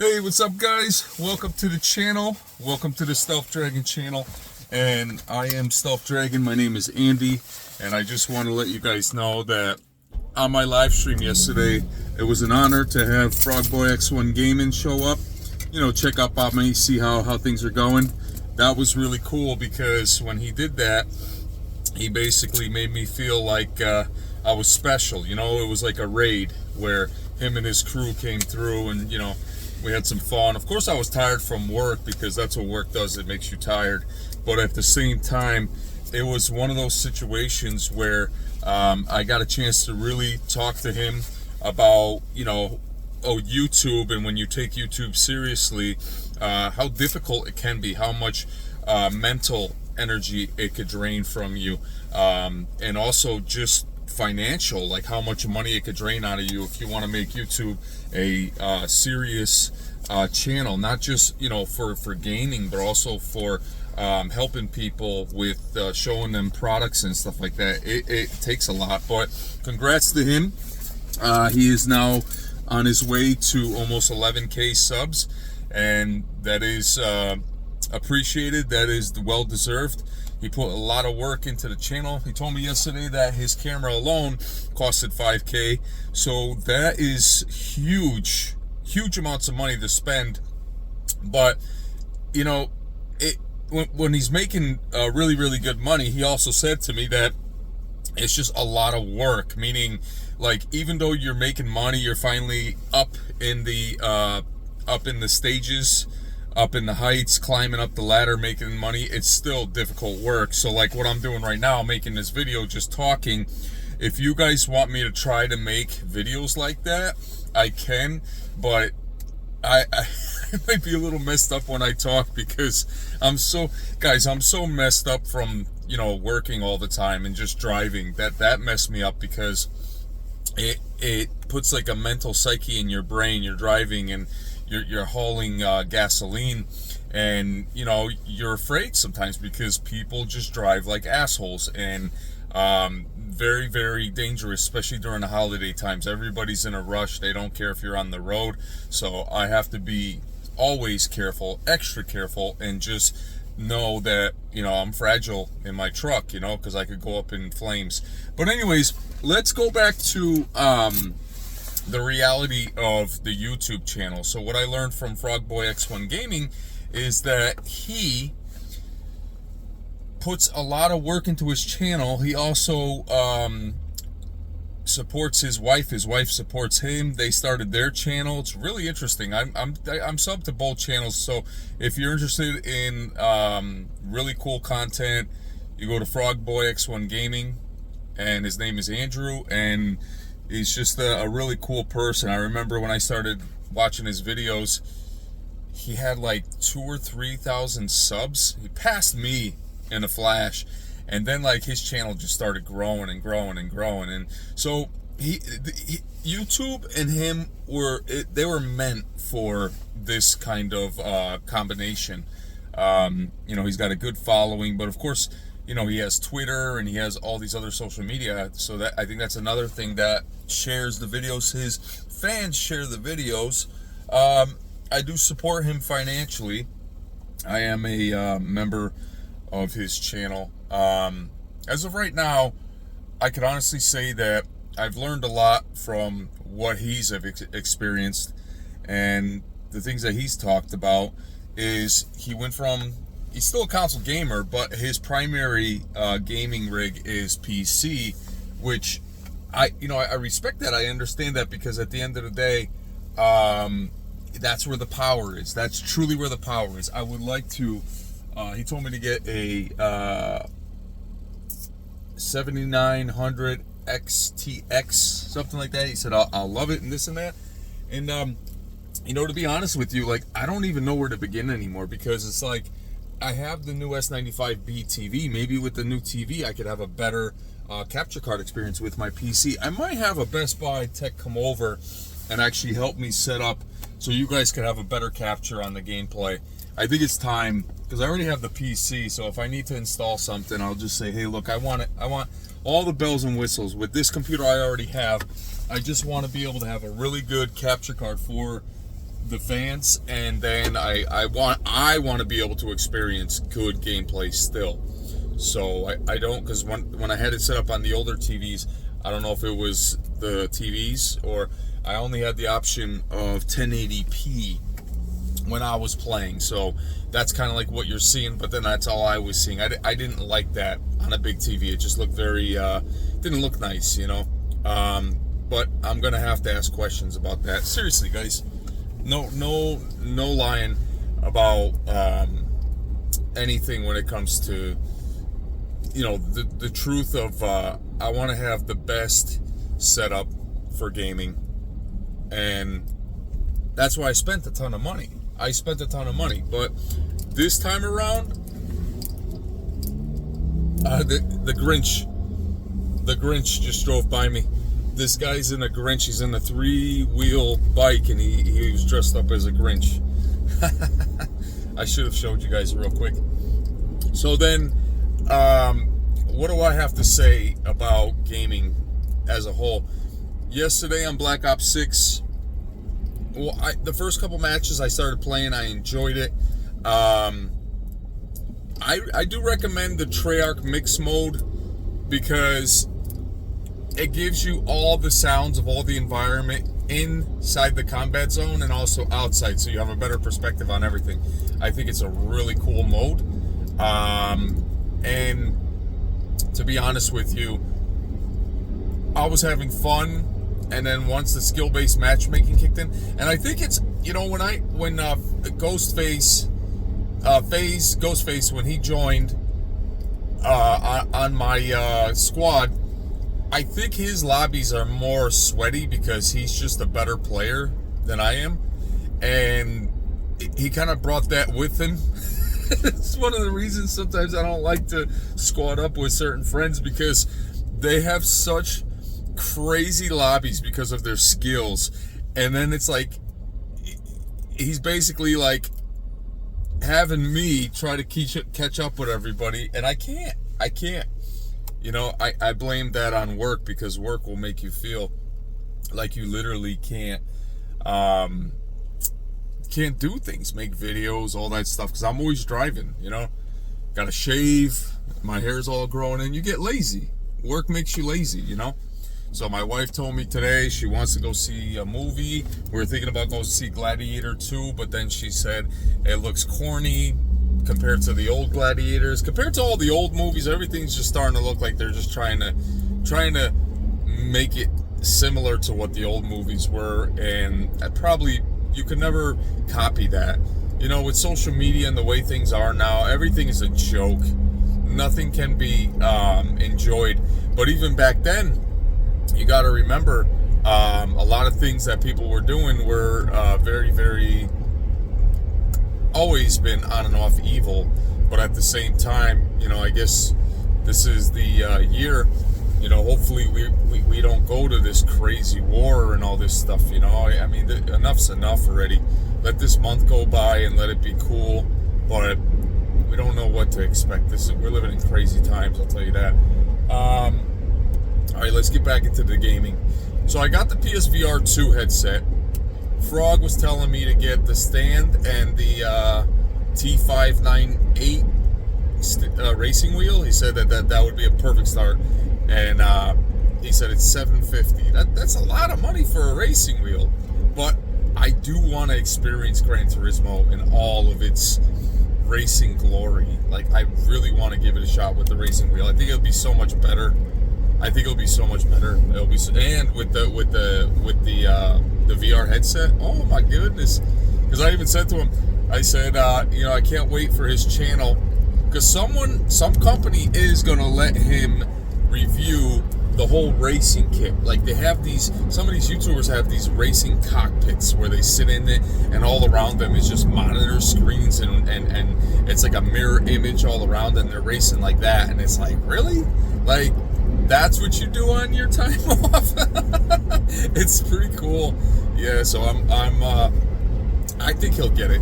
Hey, what's up, guys? Welcome to the channel. Welcome to the Stealth Dragon channel. And I am Stealth Dragon. My name is Andy. And I just want to let you guys know that on my live stream yesterday, it was an honor to have FROGBOYX1GAMING show up. You know, check up on me, see how things are going. That was really cool because when he did that, he basically made me feel like I was special. You know, it was like a raid where him and his crew came through and, you know, we had some fun. Of course, I was tired from work because that's what work does. It makes you tired. But at the same time, it was one of those situations where I got a chance to really talk to him about, you know, YouTube, and when you take YouTube seriously, how difficult it can be, how much mental energy it could drain from you, and also just financial, like how much money it could drain out of you if you want to make YouTube a serious channel, not just, you know, for gaming, but also for helping people with showing them products and stuff like that. It takes a lot, but congrats to him. He is now on his way to almost 11K subs, and that is appreciated. That is well deserved. He put a lot of work into the channel. He told me yesterday that his camera alone costed 5K. So that is huge amounts of money to spend. But, you know, when he's making really good money, he also said to me that it's just a lot of work. Meaning, like, even though you're making money, you're finally up in the stages, up in the heights, climbing up the ladder, making money. It's still difficult work. So like what I'm doing right now, making this video, just talking. If you guys want me to try to make videos like that, I can, but I might be a little messed up when I talk because I'm so messed up from, you know, working all the time and just driving. That messed me up because it puts like a mental psyche in your brain. You're driving and you're hauling gasoline, and you know, you're afraid sometimes because people just drive like assholes, and very dangerous, especially during the holiday times. Everybody's in a rush. They don't care if you're on the road. So I have to be always careful, extra careful, and just know that, you know, I'm fragile in my truck, you know, because I could go up in flames. But anyways, let's go back to the reality of the YouTube channel. So what I learned from FROGBOYX1GAMING is that he puts a lot of work into his channel. He also supports his wife. His wife supports him. They started their channel. It's really interesting. I'm subbed to both channels. So if you're interested in really cool content, you go to FROGBOYX1GAMING, and his name is Andrew, and he's just a really cool person. I remember when I started watching his videos, he had like 2,000 or 3,000 subs. He passed me in a flash, and then like his channel just started growing and growing and growing. And so YouTube and him were meant for this kind of combination. You know, he's got a good following, but of course, you know, he has Twitter and he has all these other social media. So that, I think that's another thing that shares the videos. His fans share the videos. I do support him financially. I am a member of his channel. As of right now, I could honestly say that I've learned a lot from what he's experienced, and the things that he's talked about is he went from, he's still a console gamer, but his primary gaming rig is PC, which I respect that. I understand that, because at the end of the day, that's where the power is. That's truly where the power is. I would like to, he told me to get a 7900 XTX, something like that. He said, I'll love it and this and that. And, you know, to be honest with you, like, I don't even know where to begin anymore, because it's like, I have the new S95B TV. Maybe with the new TV, I could have a better capture card experience with my PC. I might have a Best Buy tech come over and actually help me set up so you guys could have a better capture on the gameplay. I think it's time, because I already have the PC, so if I need to install something, I'll just say, hey, look, I want it. I want all the bells and whistles. With this computer I already have, I just want to be able to have a really good capture card for the fans, and then I want to be able to experience good gameplay still. So I don't, because when I had it set up on the older TVs, I don't know if it was the TVs or I only had the option of 1080p when I was playing. So that's kind of like what you're seeing, but then that's all I was seeing. I didn't like that on a big TV. It just looked very, didn't look nice, you know. But I'm gonna have to ask questions about that. Seriously, guys, no lying about anything when it comes to, you know, the truth of I want to have the best setup for gaming, and that's why I spent a ton of money. But this time around, the Grinch just drove by me. This guy's in a Grinch. He's in a 3-wheel bike, and he was dressed up as a Grinch. I should have showed you guys real quick. So then, what do I have to say about gaming as a whole? Yesterday on Black Ops 6, well, the first couple matches I started playing, I enjoyed it. I do recommend the Treyarch mix mode because it gives you all the sounds of all the environment inside the combat zone and also outside, so you have a better perspective on everything. I think it's a really cool mode. And to be honest with you, I was having fun, and then once the skill-based matchmaking kicked in, and I think it's, you know, when Ghostface, when he joined on my squad, I think his lobbies are more sweaty because he's just a better player than I am, and he kind of brought that with him. It's one of the reasons sometimes I don't like to squad up with certain friends, because they have such crazy lobbies because of their skills, and then it's like he's basically like having me try to catch up with everybody, and I can't. You know, I blame that on work, because work will make you feel like you literally can't do things, make videos, all that stuff, because I'm always driving, you know. Gotta shave, my hair's all growing in. You get lazy. Work makes you lazy, you know. So my wife told me today she wants to go see a movie. We were thinking about going to see Gladiator 2, but then she said it looks corny compared to the old Gladiators. Compared to all the old movies, everything's just starting to look like they're just trying to make it similar to what the old movies were, and probably you could never copy that. You know, with social media and the way things are now, everything is a joke. Nothing can be enjoyed. But even back then, you got to remember, a lot of things that people were doing were very, very, always been on and off evil. But at the same time, you know, I guess this is the year, you know, hopefully we don't go to this crazy war and all this stuff, you know. I mean, enough's enough already. Let this month go by and let it be cool, but we don't know what to expect. We're living in crazy times, I'll tell you that. All right, let's get back into the gaming. So I got the PSVR 2 headset. Frog was telling me to get the stand and the T598 racing wheel. He said that would be a perfect start, and he said it's $750. That's a lot of money for a racing wheel, but I do want to experience Gran Turismo in all of its racing glory. Like, I really want to give it a shot with the racing wheel. I think it'll be so much better. It'll be, and with the VR headset. Oh my goodness! Because I even said to him, I said, you know, I can't wait for his channel, because some company is gonna let him review the whole racing kit. Like, they have some of these YouTubers have these racing cockpits where they sit in it, and all around them is just monitor screens, and it's like a mirror image all around, and they're racing like that, and it's like, really? Like, that's what you do on your time off? It's pretty cool. Yeah, so I think he'll get it.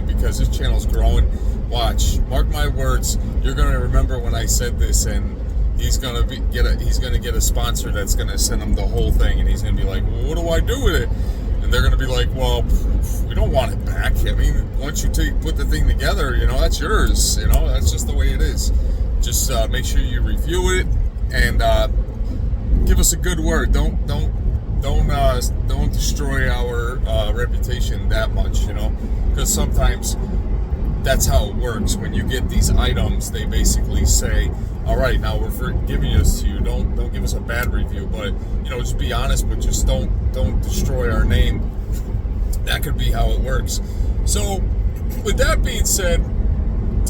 Because his channel's growing. Watch, mark my words, you're gonna remember when I said this, and he's gonna get a sponsor that's gonna send him the whole thing, and he's gonna be like, well, what do I do with it? And And they're going to be like, well, we don't want it back. I mean, once you put the thing together, that's yours. That's just the way it is. Just make sure you review it and give us a good word. Don't destroy our reputation that much, because sometimes that's how it works. When you get these items, they basically say, all right, now we're giving this to you. Don't give us a bad review, but just be honest, but just don't destroy our name. That could be how it works. So with that being said,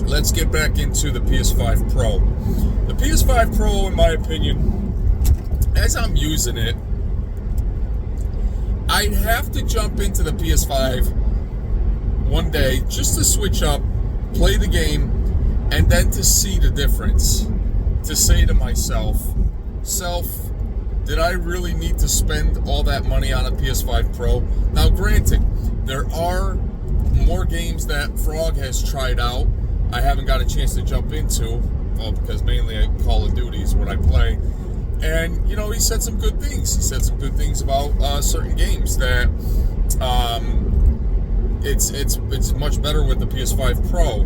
let's get back into the PS5 Pro. The PS5 Pro, in my opinion, as I'm using it, I'd have to jump into the PS5 one day just to switch up, play the game, and then to see the difference. To say to myself, did I really need to spend all that money on a PS5 Pro? Now, granted, there are more games that Frog has tried out I haven't got a chance to jump into, because mainly Call of Duty is what I play. And, he said some good things. He said some good things about certain games that it's much better with the PS5 Pro.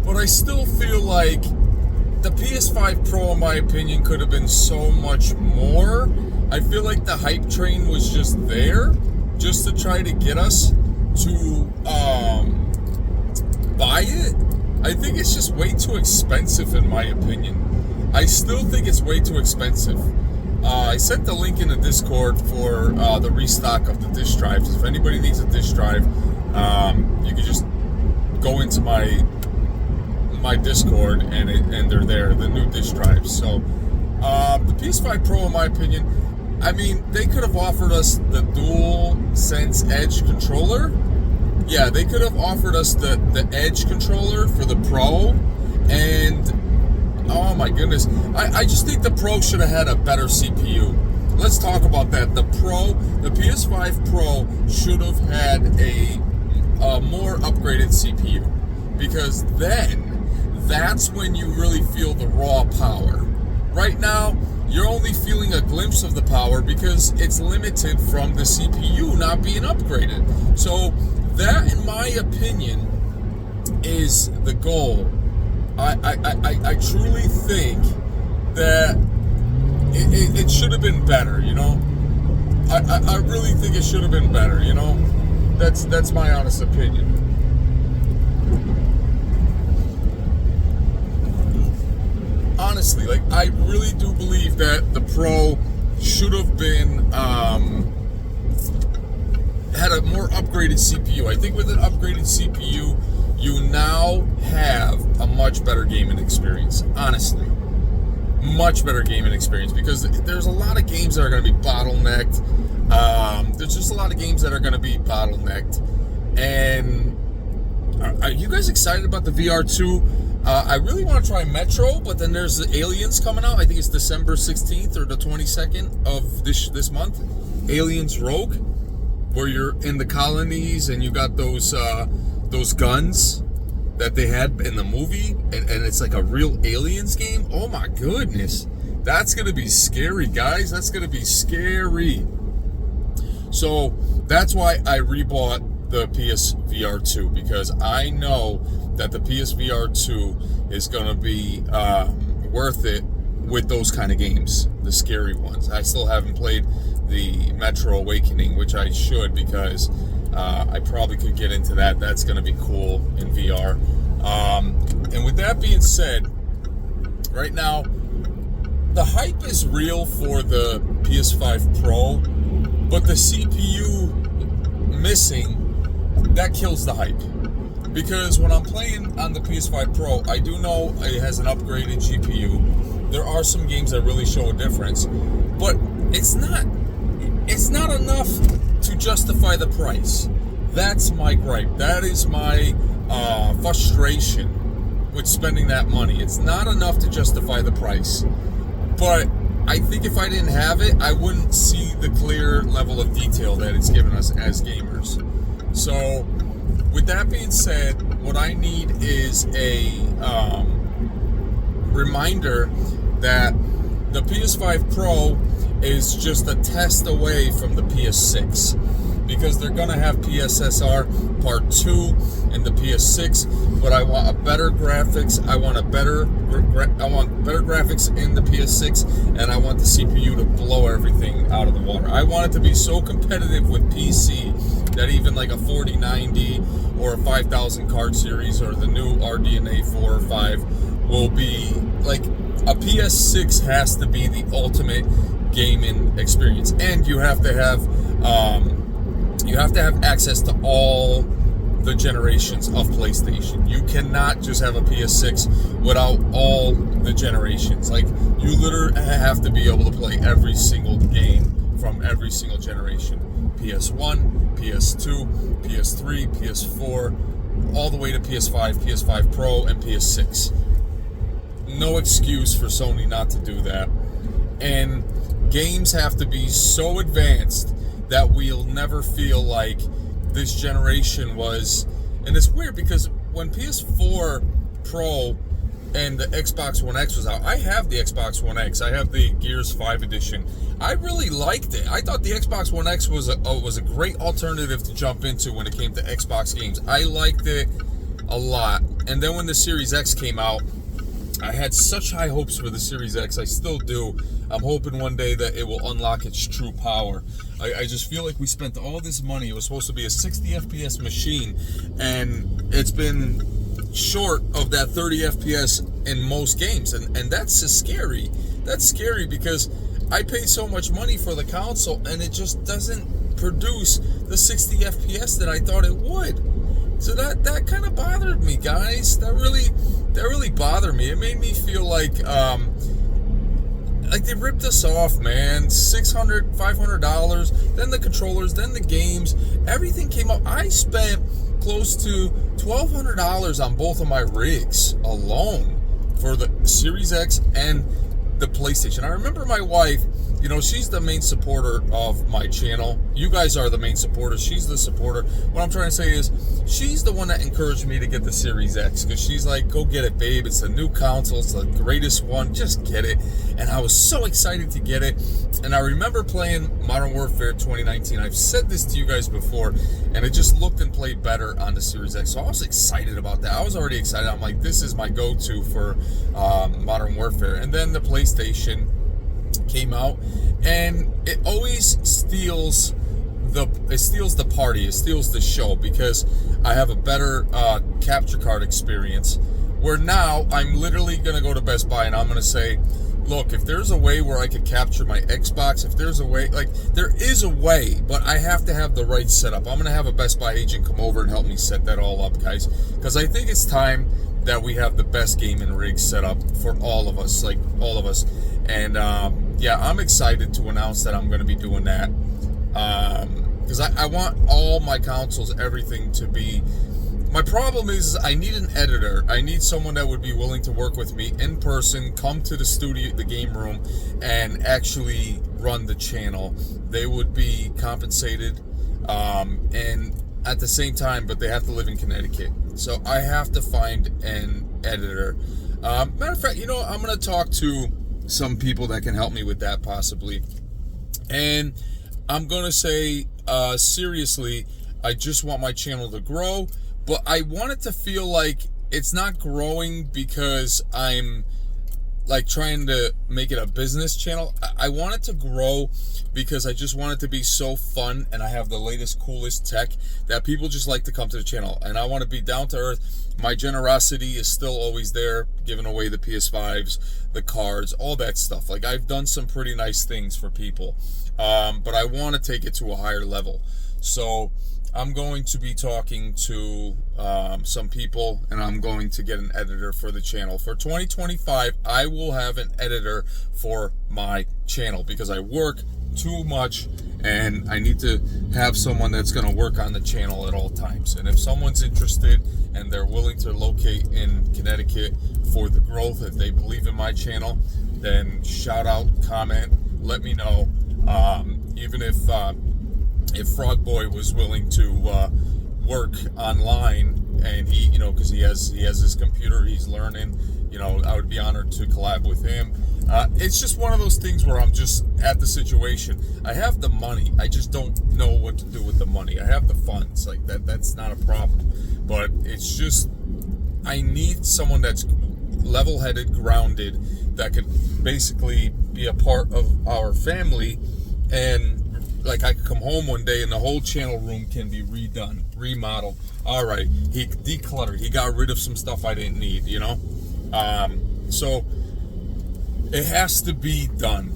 But I still feel like the PS5 Pro, in my opinion, could have been so much more. I feel like the hype train was just there just to try to get us to buy it. I think it's just way too expensive, in my opinion. I still think it's way too expensive. I sent the link in the Discord for the restock of the disk drives. If anybody needs a disk drive, you can just go into my Discord and they're there, the new disk drives. So the PS5 Pro, in my opinion, I mean, they could have offered us the DualSense Edge controller. Yeah, they could have offered us the Edge controller for the Pro, and oh my goodness, I just think the Pro should have had a better CPU. Let's talk about that. The PS5 Pro should have had a more upgraded CPU, because then that's when you really feel the raw power. Right now, you're only feeling a glimpse of the power because it's limited from the CPU not being upgraded. So that, in my opinion, is the goal. I truly think that it should have been better, I really think it should have been better, That's my honest opinion. Honestly, I really do believe that the Pro should have been had a more upgraded CPU. I think with an upgraded CPU, you now have a much better gaming experience. Honestly, much better gaming experience, because there's a lot of games that are going to be bottlenecked. There's just a lot of games that are going to be bottlenecked. And are you guys excited about the VR2? I really want to try Metro, but then there's the Aliens coming out. I think it's December 16th or the 22nd of this month. Aliens Rogue, where you're in the colonies and you got those guns that they had in the movie, and it's like a real Aliens game. Oh my goodness, that's gonna be scary, guys. That's gonna be scary. So that's why I rebought the PSVR 2, because I know that the PSVR 2 is going to be worth it with those kind of games, the scary ones. I still haven't played the Metro Awakening, which I should, because I probably could get into that. That's going to be cool in VR. And with that being said, right now, the hype is real for the PS5 Pro, but the CPU missing, that kills the hype. Because when I'm playing on the PS5 Pro, I do know it has an upgraded GPU. There are some games that really show a difference, but it's not enough to justify the price. That's my gripe. That is my frustration with spending that money. It's not enough to justify the price. But I think if I didn't have it, I wouldn't see the clear level of detail that it's given us as gamers. So, with that being said, what I need is a reminder that the PS5 Pro is just a test away from the PS6. because they're gonna have PSSR Part 2 and the PS6, but I want a better graphics. I want better graphics in the PS6, and I want the CPU to blow everything out of the water. I want it to be so competitive with PC that even like a 4090 or a 5000 card series or the new RDNA 4 or 5 will be like, a PS6 has to be the ultimate gaming experience, and you have to have access to all the generations of PlayStation. You cannot just have a PS6 without all the generations. Like, you literally have to be able to play every single game from every single generation. PS1, PS2, PS3, PS4, all the way to PS5, PS5 Pro, and PS6. No excuse for Sony not to do that. And games have to be so advanced that we'll never feel like this generation was. And it's weird because when PS4 Pro and the Xbox One X was out, I have the Xbox One X. I have the Gears 5 edition. I really liked it. I thought the Xbox One X was a great alternative to jump into when it came to Xbox games. I liked it a lot. And then when the Series X came out, I had such high hopes for the Series X. I still do. I'm hoping one day that it will unlock its true power. I just feel like we spent all this money. It was supposed to be a 60 FPS machine, and it's been short of that 30 FPS in most games. And that's scary. That's scary because I paid so much money for the console, and it just doesn't produce the 60 FPS that I thought it would. So that kind of bothered me, guys. That really bothered me. It made me feel like they ripped us off, man. $600, $500, then the controllers, then the games, everything came up. I spent close to $1,200 on both of my rigs alone for the Series X and the PlayStation. I remember my wife, you know, she's the main supporter of my channel. You guys are the main supporters. She's the supporter. What I'm trying to say is, she's the one that encouraged me to get the Series X, because she's like, go get it, babe. It's the new console. It's the greatest one. Just get it. And I was so excited to get it. And I remember playing Modern Warfare 2019. I've said this to you guys before, and it just looked and played better on the Series X. So I was excited about that. I was already excited. I'm like, this is my go-to for Modern Warfare. And then the PlayStation came out, and it always steals the party. It steals the show, because I have a better capture card experience, where now I'm literally going to go to Best Buy and I'm going to say, look, if there's a way where I could capture my Xbox, if there's a way, like, there is a way, but I have to have the right setup. I'm going to have a Best Buy agent come over and help me set that all up, guys, because I think it's time that we have the best gaming rig set up for all of us, like all of us. And yeah, I'm excited to announce that I'm going to be doing that, because I want all my consoles, everything to be. My problem is I need an editor. I need someone that would be willing to work with me in person, come to the studio, the game room, and actually run the channel. They would be compensated, and at the same time, but they have to live in Connecticut. So I have to find an editor. Matter of fact, you know, I'm going to talk to some people that can help me with that, possibly. And I'm going to say, seriously, I just want my channel to grow, but I want it to feel like it's not growing because I'm like trying to make it a business channel. I want it to grow because I just want it to be so fun, and I have the latest, coolest tech that people just like to come to the channel. And I want to be down to earth. My generosity is still always there, giving away the PS5s, the cards, all that stuff. Like, I've done some pretty nice things for people, but I want to take it to a higher level. So I'm going to be talking to some people, and I'm going to get an editor for the channel. For 2025, I will have an editor for my channel because I work too much, and I need to have someone that's going to work on the channel at all times. And if someone's interested and they're willing to locate in Connecticut for the growth, if they believe in my channel, then shout out, comment, let me know. Even if Frogboy was willing to work online and he, you know, because he has his computer, he's learning. You know, I would be honored to collab with him. It's just one of those things where I'm just at the situation. I have the money, I just don't know what to do with the money. I have the funds, like that's not a problem, but it's just I need someone that's level-headed, grounded, that could basically be a part of our family. And like I could come home one day and the whole channel room can be redone, remodeled. All right, he decluttered, he got rid of some stuff I didn't need, you know. So it has to be done.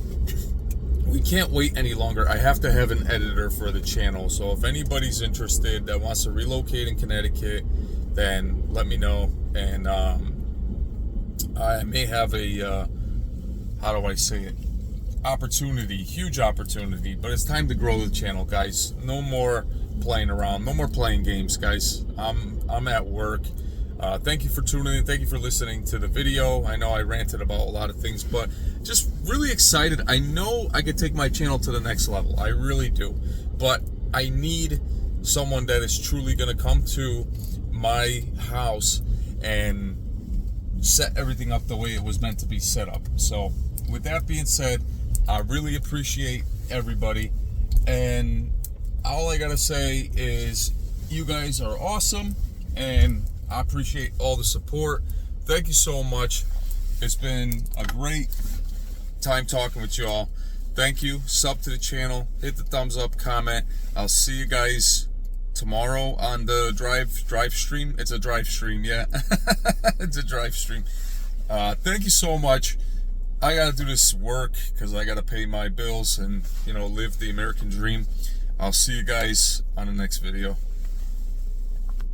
We can't wait any longer. I have to have an editor for the channel. So if anybody's interested that wants to relocate in Connecticut, then let me know. And I may have a how do I say it, opportunity, huge opportunity. But it's time to grow the channel, guys. No more playing around, no more playing games, guys. I'm at work. Thank you for tuning in. Thank you for listening to the video. I know I ranted about a lot of things, but just really excited. I know I could take my channel to the next level. I really do. But I need someone that is truly going to come to my house and set everything up the way it was meant to be set up. So with that being said, I really appreciate everybody. And all I got to say is you guys are awesome. And I appreciate all the support. Thank you so much. It's been a great time talking with y'all. Thank you. Sub to the channel. Hit the thumbs up, comment. I'll see you guys tomorrow on the drive stream. It's a drive stream, yeah. It's a drive stream. Thank you so much. I gotta do this work because I gotta pay my bills and, you know, live the American dream. I'll see you guys on the next video.